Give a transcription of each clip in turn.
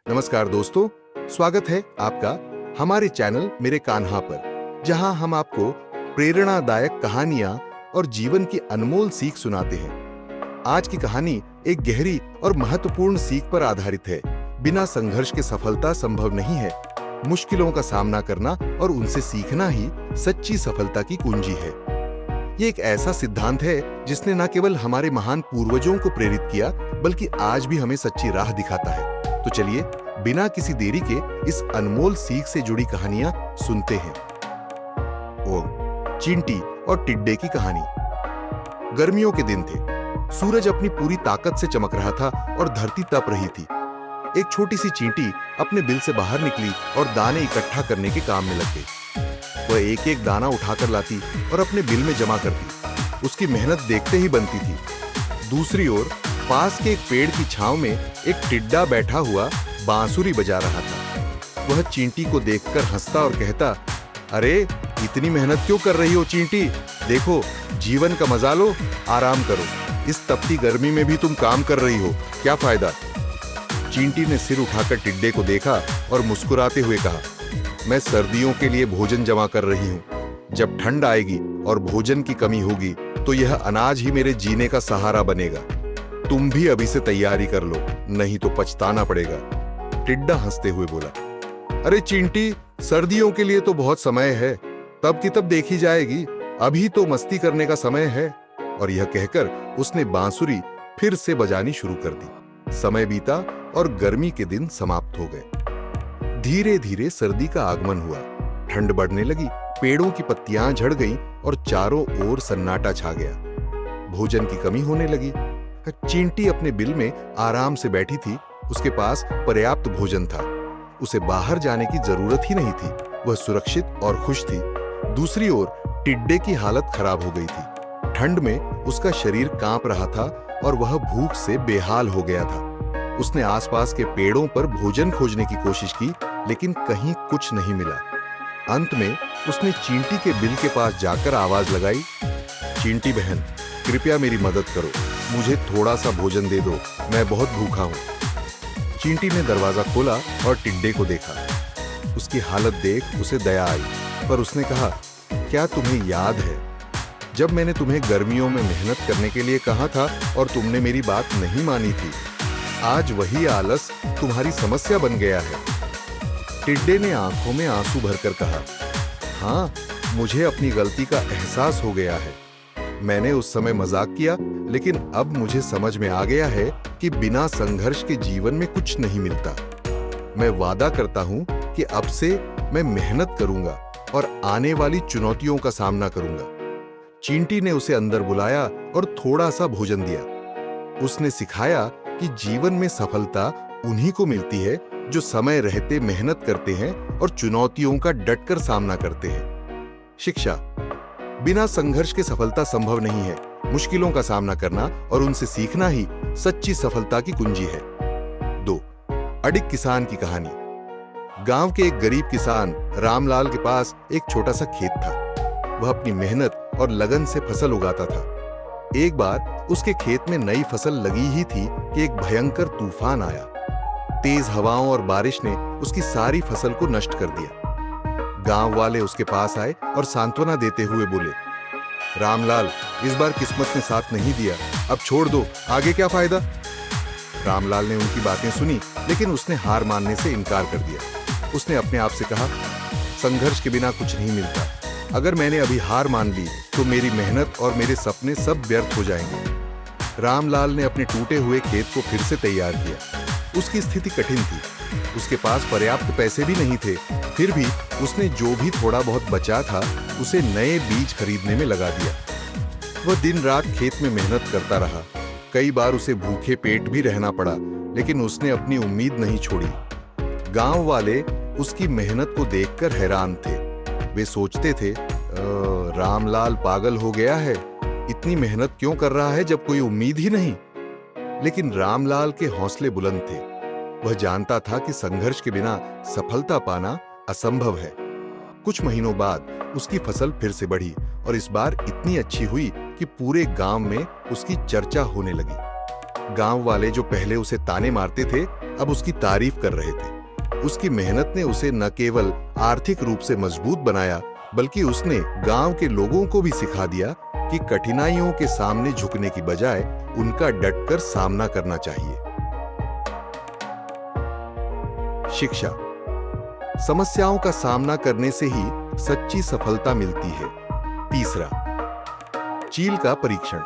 नमस्कार दोस्तों, स्वागत है आपका हमारे चैनल मेरे कान्हा पर, जहां हम आपको प्रेरणादायक कहानियां और जीवन की अनमोल सीख सुनाते हैं। आज की कहानी एक गहरी और महत्वपूर्ण सीख पर आधारित है। बिना संघर्ष के सफलता संभव नहीं है। मुश्किलों का सामना करना और उनसे सीखना ही सच्ची सफलता की कुंजी है। ये एक ऐसा सिद्धांत है जिसने न केवल हमारे महान पूर्वजों को प्रेरित किया, बल्कि आज भी हमें सच्ची राह दिखाता है। तो चलिए बिना किसी देरी के इस अनमोल सीख से जुड़ी कहानियां सुनते हैं। चींटी और टिड्डे की कहानी। गर्मियों के दिन थे। सूरज अपनी पूरी ताकत से चमक रहा था और धरती तप रही थी। एक छोटी सी चींटी अपने बिल से बाहर निकली और दाने इकट्ठा करने के काम में लग गई। वह एक एक दाना उठाकर लाती और अपने बिल में जमा करती। उसकी मेहनत देखते ही बनती थी। दूसरी ओर पास के एक पेड़ की छांव में एक टिड्डा बैठा हुआ बांसुरी बजा रहा था। वह चींटी को देखकर हंसता और कहता, अरे इतनी मेहनत क्यों कर रही हो चींटी? देखो, जीवन का मजा लो, आराम करो। इस तपती गर्मी में भी तुम काम कर रही हो, क्या फायदा? चींटी ने सिर उठाकर टिड्डे को देखा और मुस्कुराते हुए कहा, मैं सर्दियों के लिए भोजन जमा कर रही हूं। जब ठंड आएगी और भोजन की कमी होगी तो यह अनाज ही मेरे जीने का सहारा बनेगा। तुम भी अभी से तैयारी कर लो, नहीं तो पछताना पड़ेगा। टिड्डा हंसते हुए बोला, अरे चींटी, सर्दियों के लिए तो बहुत समय है, तब की तब देखी जाएगी, अभी तो मस्ती करने का समय है। और यह कहकर उसने बांसुरी फिर से बजानी शुरू कर दी। समय बीता और गर्मी के दिन समाप्त हो गए। धीरे धीरे सर्दी का आगमन हुआ। ठंड बढ़ने लगी, पेड़ों की पत्तियां झड़ गईं और चारों ओर सन्नाटा छा गया। भोजन की कमी होने लगी। चींटी अपने बिल में आराम से बैठी थी। उसके पास पर्याप्त भोजन था। उसे बाहर जाने की जरूरत ही नहीं थी। वह सुरक्षित और खुश थी। दूसरी ओर टिड्डे की हालत खराब हो गई थी। ठंड में उसका शरीर कांप रहा था और वह भूख से बेहाल हो गया था। उसने आसपास के पेड़ों पर भोजन खोजने की कोशिश की, लेकिन कहीं कुछ नहीं मिला। अंत में उसने चींटी के बिल के पास जाकर आवाज लगाई, चींटी बहन, कृपया मेरी मदद करो, मुझे थोड़ा सा भोजन दे दो, मैं बहुत भूखा हूं। चींटी ने दरवाजा खोला और टिड्डे को देखा। उसकी हालत देख उसे दया आई, पर उसने कहा, क्या तुम्हें याद है जब मैंने तुम्हें गर्मियों में मेहनत करने के लिए कहा था और तुमने मेरी बात नहीं मानी थी? आज वही आलस तुम्हारी समस्या बन गया है। टिड्डे ने आंखों में आंसू भरकर कहा, हाँ, मुझे अपनी गलती का एहसास हो गया है। मैंने उस समय मजाक किया, लेकिन अब मुझे समझ में आ गया है कि बिना संघर्ष के जीवन में कुछ नहीं मिलता। मैं वादा करता हूं कि अब से मैं मेहनत करूंगा और आने वाली चुनौतियों का सामना करूंगा। चींटी ने उसे अंदर बुलाया और थोड़ा सा भोजन दिया। उसने सिखाया कि जीवन में सफलता उन्हीं को मिलती है जो समय रहते मेहनत करते हैं और चुनौतियों का डटकर सामना करते हैं। शिक्षा। बिना संघर्ष के सफलता संभव नहीं है। मुश्किलों का सामना करना और उनसे सीखना ही सच्ची सफलता की कुंजी है। 2. अडिग किसान की कहानी। गांव के एक गरीब किसान रामलाल के पास एक छोटा सा खेत था। वह अपनी मेहनत और लगन से फसल उगाता था। एक बार उसके खेत में नई फसल लगी ही थी कि एक भयंकर तूफान आया। तेज हवाओं और बारिश ने उसकी सारी फसल को नष्ट कर दिया। गांव वाले उसके पास आए और सांत्वना देते हुए बोले, रामलाल, इस बार किस्मत ने साथ नहीं दिया, अब छोड़ दो, आगे क्या फायदा? रामलाल ने उनकी बातें सुनी, लेकिन उसने हार मानने से इनकार कर दिया। उसने अपने आप से कहा, संघर्ष के बिना कुछ नहीं मिलता। अगर मैंने अभी हार मान ली तो मेरी मेहनत और मेरे सपने सब व्यर्थ हो जाएंगे। रामलाल ने अपने टूटे हुए खेत को फिर से तैयार किया। उसकी स्थिति कठिन थी। उसके पास पर्याप्त पैसे भी नहीं थे। फिर भी उसने जो भी थोड़ा बहुत बचा था उसे नए बीज खरीदने में लगा दिया। वह दिन रात खेत में मेहनत करता रहा। कई बार उसे भूखे पेट भी रहना पड़ा, लेकिन उसने अपनी उम्मीद नहीं छोड़ी। गांव वाले उसकी मेहनत को देखकर हैरान थे। वे सोचते थे, रामलाल पागल हो गया है, इतनी मेहनत क्यों कर रहा है जब कोई उम्मीद ही नहीं? लेकिन रामलाल के हौसले बुलंद थे। वह जानता था कि संघर्ष के बिना सफलता पाना असंभव है। कुछ महीनों बाद उसकी फसल फिर से बढ़ी और इस बार इतनी अच्छी हुई कि पूरे गांव में उसकी चर्चा होने लगी। गांव वाले जो पहले उसे ताने मारते थे, अब उसकी तारीफ कर रहे थे। उसकी मेहनत ने उसे न केवल आर्थिक रूप से मजबूत बनाया, बल्कि उसने गांव के लोगों को भी सिखा दिया कि कठिनाइयों के सामने झुकने की बजाय उनका डटकर सामना करना चाहिए। शिक्षा। समस्याओं का सामना करने से ही सच्ची सफलता मिलती है। तीसरा, चील का परीक्षण।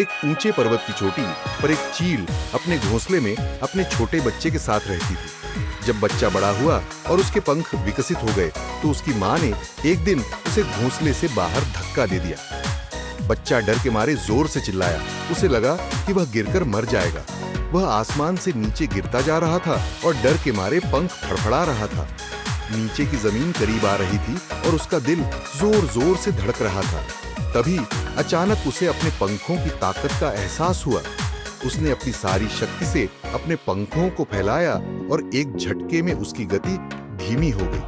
एक ऊंचे पर्वत की चोटी पर एक चील अपने घोंसले में अपने छोटे बच्चे के साथ रहती थी। जब बच्चा बड़ा हुआ और उसके पंख विकसित हो गए तो उसकी मां ने एक दिन उसे घोंसले से बाहर धक्का दे दिया। बच्चा डर के मारे जोर से चिल्लाया। उसे लगा कि वह गिरकर मर जाएगा। वह आसमान से नीचे गिरता जा रहा था और डर के मारे पंख फड़फड़ा रहा था। नीचे की जमीन करीब आ रही थी और उसका दिल जोर जोर से धड़क रहा था। तभी अचानक उसे अपने पंखों की ताकत का एहसास हुआ। उसने अपनी सारी शक्ति से अपने पंखों को फैलाया और एक झटके में उसकी गति धीमी हो गई।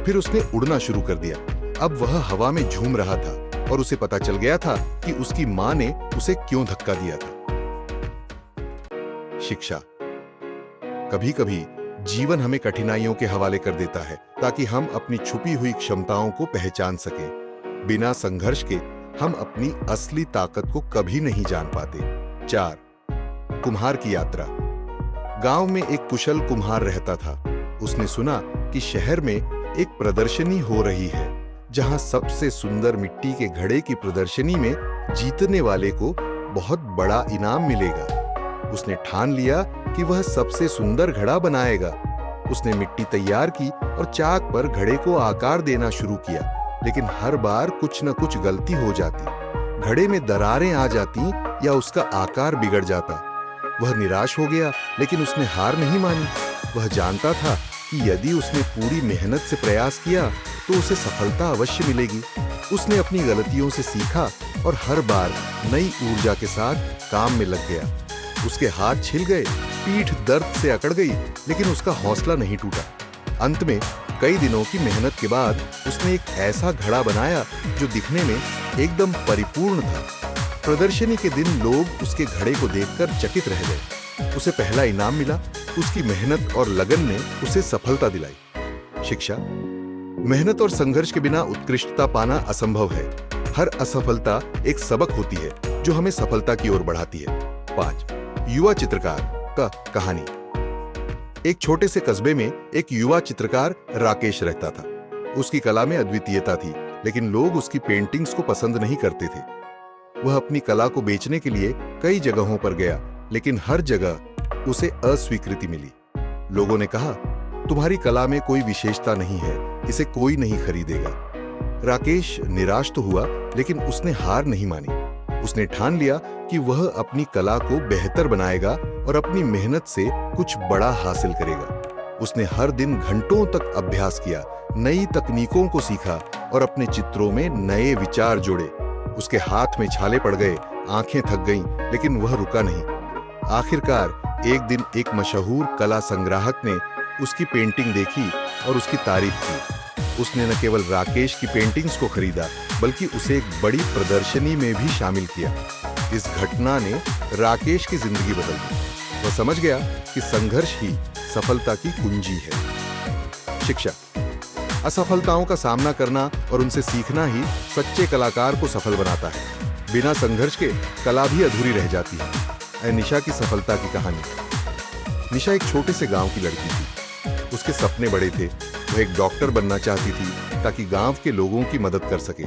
फिर उसने उड़ना शुरू कर दिया। अब वह हवा में झूम रहा था और उसे पता चल गया था कि उसकी मां ने उसे क्यों धक्का दिया था। शिक्षा। कभी-कभी जीवन हमें कठिनाइयों के हवाले कर देता है ताकि हम अपनी छुपी हुई क्षमताओं को पहचान सकें। बिना संघर्ष के हम अपनी असली ताकत को कभी नहीं जान पाते। 4. कुम्हार की यात्रा। गांव में एक कुशल कुम्हार रहता था। उसने सुना कि शहर में एक प्रदर्शनी हो रही है, जहां सबसे सुंदर मिट्टी के घड़े की प्रदर्शनी में जीतने वाले को बहुत बड़ा इनाम मिलेगा। उसने ठान लिया कि वह सबसे सुंदर घड़ा बनाएगा। उसने मिट्टी तैयार की और चाक पर घड़े को आकार देना शुरू किया, लेकिन हर बार कुछ न कुछ गलती हो जाती। घड़े में दरारें आ जाती या उसका आकार बिगड़ जाता। वह निराश हो गया, लेकिन उसने हार नहीं मानी। वह जानता था कि यदि उसने पूरी मेहनत से प्रयास किया तो उसे सफलता अवश्य मिलेगी। उसने अपनी गलतियों से सीखा और हर बार नई ऊर्जा के साथ काम में लग गया। उसके हाथ छिल गए, पीठ दर्द से अकड़ गई, लेकिन उसका हौसला नहीं टूटा। अंत में कई दिनों की मेहनत के बाद उसने एक ऐसा घड़ा बनाया जो दिखने में एकदम परिपूर्ण था। प्रदर्शनी के दिन लोग उसके घड़े को देखकर चकित रह गए। उसे पहला इनाम मिला। उसकी मेहनत और लगन ने उसे सफलता दिलाई। शिक्षा। मेहनत और संघर्ष के बिना उत्कृष्टता पाना असंभव है। हर असफलता एक सबक होती है जो हमें सफलता की ओर बढ़ाती है। 5. युवा चित्रकार का कहानी। एक छोटे से कस्बे में एक युवा चित्रकार राकेश रहता था। उसकी कला में अद्वितीयता थी, लेकिन लोग उसकी पेंटिंग्स को पसंद नहीं करते थे। वह अपनी कला को बेचने के लिए कई जगहों पर गया, लेकिन हर जगह उसे अस्वीकृति मिली। लोगों ने कहा, तुम्हारी कला में कोई विशेषता नहीं है, इसे कोई नहीं खरीदेगा। राकेश निराश तो हुआ, लेकिन उसने हार नहीं मानी। उसने ठान लिया कि वह अपनी कला को बेहतर बनाएगा और अपनी मेहनत से कुछ बड़ा हासिल करेगा। उसने हर दिन घंटों तक अभ्यास किया, नई तकनीकों को सीखा और अपने चित्रों में नए विचार जोड़े। उसके हाथ में छाले पड़ गए, आंखें थक गईं, लेकिन वह रुका नहीं। आखिरकार एक दिन एक मशहूर कला संग्राहक ने उसकी पेंटिंग देखी और उसकी तारीफ की। उसने न केवल राकेश की पेंटिंग्स को खरीदा, बल्कि उसे एक बड़ी प्रदर्शनी में भी शामिल किया। इस घटना ने राकेश की जिंदगी बदल दी। वह समझ गया कि संघर्ष ही सफलता की कुंजी है। शिक्षा। असफलताओं का सामना करना और उनसे सीखना ही सच्चे कलाकार को सफल बनाता है। बिना संघर्ष के कला भी अधूरी रह जाती है। निशा की सफलता की कहानी। निशा एक छोटे से गांव की लड़की थी। उसके सपने बड़े थे। वह एक डॉक्टर बनना चाहती थी ताकि गांव के लोगों की मदद कर सके।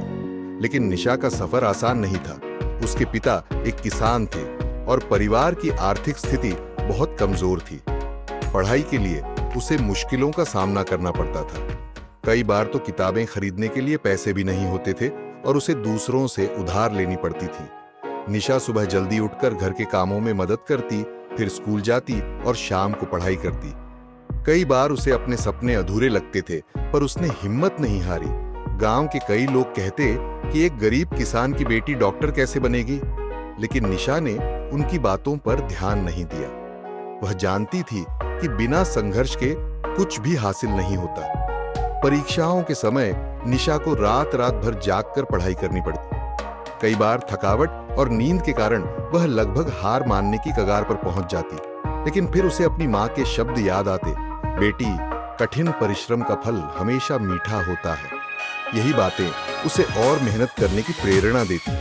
लेकिन निशा का सफर आसान नहीं था। उसके पिता एक किसान थे और परिवार की आर्थिक स्थिति बहुत कमजोर थी। पढ़ाई के लिए उसे मुश्किलों का सामना करना पड़ता था। कई बार तो किताबें खरीदने के लिए पैसे भी नहीं होते थे और उसे दूसरों से उधार लेनी पड़ती थी। निशा सुबह जल्दी उठकर घर के कामों में मदद करती, फिर स्कूल जाती और शाम को पढ़ाई करती। कई बार उसे अपने सपने अधूरे लगते थे, पर उसने हिम्मत नहीं हारी। गांव के कई लोग कहते कि एक गरीब किसान की बेटी डॉक्टर कैसे बनेगी, लेकिन निशा ने उनकी बातों पर ध्यान नहीं दिया। वह जानती थी कि बिना संघर्ष के कुछ भी हासिल नहीं होता। परीक्षाओं के समय निशा को रात रात भर जागकर पढ़ाई करनी पड़ती। कई बार थकावट और नींद के कारण वह लगभग हार मानने की कगार पर पहुंच जाती, लेकिन फिर उसे अपनी माँ के शब्द याद आते, बेटी, कठिन परिश्रम का फल हमेशा मीठा होता है। यही बातें उसे और मेहनत करने की प्रेरणा देती।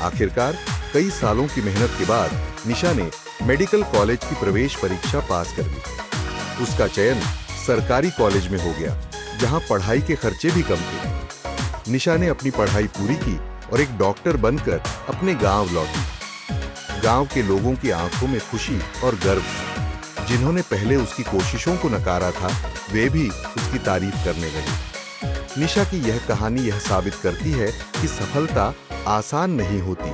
आखिरकार कई सालों की मेहनत के बाद निशा ने मेडिकल कॉलेज की प्रवेश परीक्षा पास कर ली। उसका चयन सरकारी कॉलेज में हो गया, जहां पढ़ाई के खर्चे भी कम थे। निशा ने अपनी पढ़ाई पूरी की और एक डॉक्टर बनकर अपने गांव लौटी। गांव के लोगों की आंखों में खुशी और गर्व था। जिन्होंने पहले उसकी कोशिशों को नकारा था, वे भी उसकी तारीफ करने लगे। निशा की यह कहानी यह साबित करती है कि सफलता आसान नहीं होती,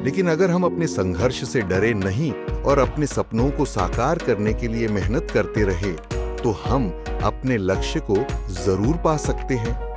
लेकिन अगर हम अपने संघर्ष से डरे नहीं और अपने सपनों को साकार करने के लिए मेहनत करते रहे, तो हम अपने लक्ष्य को जरूर पा सकते हैं।